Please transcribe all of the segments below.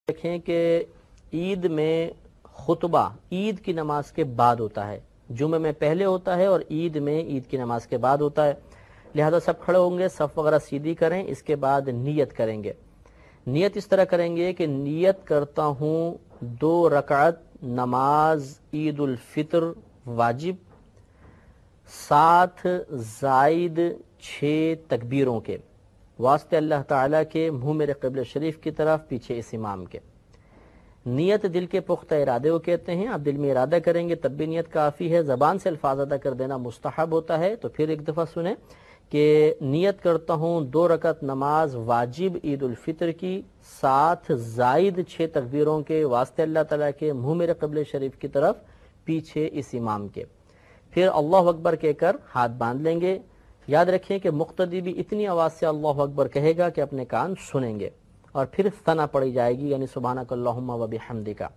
देखें कि ईद में खुतबा ईद की नमाज के बाद होता है, जुमे में पहले होता है और ईद में ईद की नमाज के बाद होता है। लिहाजा सब खड़े होंगे, सफ वगैरह सीधी करें, इसके बाद नियत करेंगे। नियत इस तरह करेंगे कि नियत करता हूँ 2 रकात नमाज ईद उल फितर वाजिब, 7 जायद 6 तकबीरों के वास्ते अल्लाह ताला के, मुँह मेरे क़िबले शरीफ की तरफ, पीछे इस इमाम के। नियत दिल के पुख्ता इरादे को कहते हैं। आप दिल में इरादा करेंगे तब भी नियत काफ़ी है, ज़बान से अल्फाज अदा कर देना मुस्तहब होता है। तो फिर एक दफ़ा सुने कि नियत करता हूँ 2 रकात नमाज वाजिब ईद उल फितर की, 7 जायद 6 तकबीरों के वास्ते अल्लाह ताला के, मुँह मेरे क़िबले शरीफ की तरफ, पीछे इस इमाम के। फिर अल्लाह अकबर कहकर हाथ बांध लेंगे। याद रखें कि मुक्तदी भी इतनी आवाज़ से अल्लाह अकबर कहेगा कि अपने कान सुनेंगे। और फिर सना पढ़ी जाएगी, यानी सुबहानक अल्लाहुम्मा व बिहम्दिका।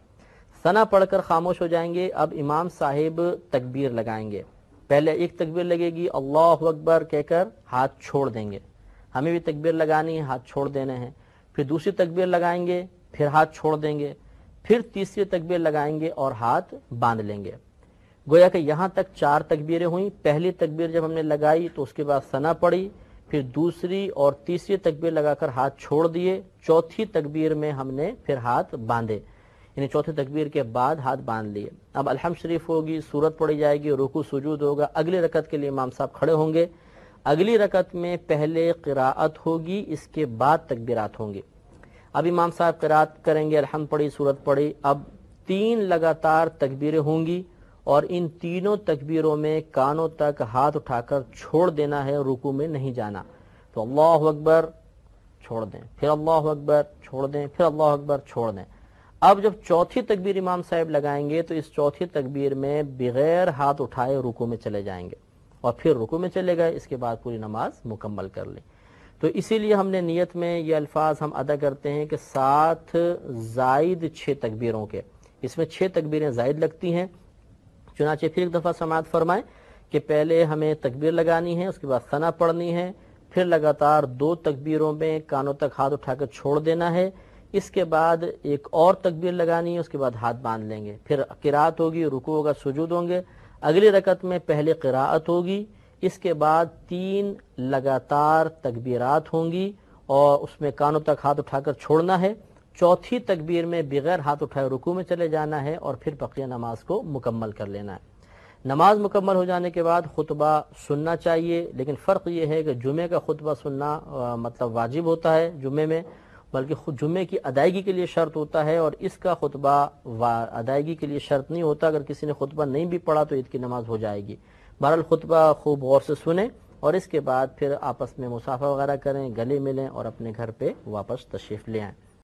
सना पढ़कर खामोश हो जाएंगे। अब इमाम साहिब तकबीर लगाएंगे। पहले एक तकबीर लगेगी, अल्लाह अकबर कहकर हाथ छोड़ देंगे। हमें भी तकबीर लगानी है, हाथ छोड़ देने हैं। फिर दूसरी तकबीर लगाएंगे, फिर हाथ छोड़ देंगे। फिर तीसरी तकबीर लगाएंगे और हाथ बांध लेंगे। गोया कि यहाँ तक 4 तकबीरें हुई। पहली तकबीर जब हमने लगाई तो उसके बाद सना पड़ी, फिर दूसरी और तीसरी तकबीर लगाकर हाथ छोड़ दिए। चौथी तकबीर में हमने फिर हाथ बांधे, यानी चौथी तकबीर के बाद हाथ बांध लिए। अब अलहम्द शरीफ होगी, सूरत पढ़ी जाएगी, रुकू सुजूद होगा। अगली रकत के लिए इमाम साहब खड़े होंगे। अगली रकत में पहले क़िराअत होगी, इसके बाद तकबीरात होंगी। अब इमाम साहब क़िराअत करेंगे, अलहम्द पढ़ी, सूरत पढ़ी। अब 3 लगातार तकबीरें होंगी और इन तीनों तकबीरों में कानों तक हाथ उठाकर छोड़ देना है, रुकू में नहीं जाना। तो अल्लाह अकबर छोड़ दें, फिर अल्लाह अकबर छोड़ दें, फिर अल्लाह अकबर छोड़ दें। अब जब चौथी तकबीर इमाम साहब लगाएंगे तो इस चौथी तकबीर में बगैर हाथ उठाए रुकू में चले जाएंगे और फिर रुकू में चले गए। इसके बाद पूरी नमाज मुकम्मल कर ली। तो इसीलिए हमने नियत में ये अल्फाज हम अदा करते हैं कि 7 जायद 6 तकबीरों के, इसमें 6 तकबीरें जायद लगती हैं। चुनाचे फिर एक दफ़ा समाअत फरमाएं कि पहले हमें तकबीर लगानी है, उसके बाद सना पढ़नी है, फिर लगातार 2 तकबीरों में कानों तक हाथ उठाकर छोड़ देना है। इसके बाद एक और तकबीर लगानी है, उसके बाद हाथ बांध लेंगे। फिर क़िराअत होगी, रुकू होगा, सुजूद होंगे। अगली रकत में पहले क़िराअत होगी, इसके बाद 3 लगातार तकबीरात होंगी और उसमें कानों तक हाथ उठाकर छोड़ना है। चौथी तकबीर में बगैर हाथ उठाए रुकू में चले जाना है और फिर बक़िया नमाज को मुकम्मल कर लेना है। नमाज मुकम्मल हो जाने के बाद खुतबा सुनना चाहिए, लेकिन फ़र्क ये है कि जुमे का खुतबा सुनना मतलब वाजिब होता है जुमे में, बल्कि खुद जुमे की अदायगी के लिए शर्त होता है, और इसका खुतबा अदायगी के लिए शर्त नहीं होता। अगर किसी ने खुतबा नहीं भी पढ़ा तो ईद की नमाज हो जाएगी। बहरहाल खुतबा खूब गौर से सुने और इसके बाद फिर आपस में मुसाफा वगैरह करें, गले मिलें और अपने घर पे वापस तशरीफ़ ले आएँ।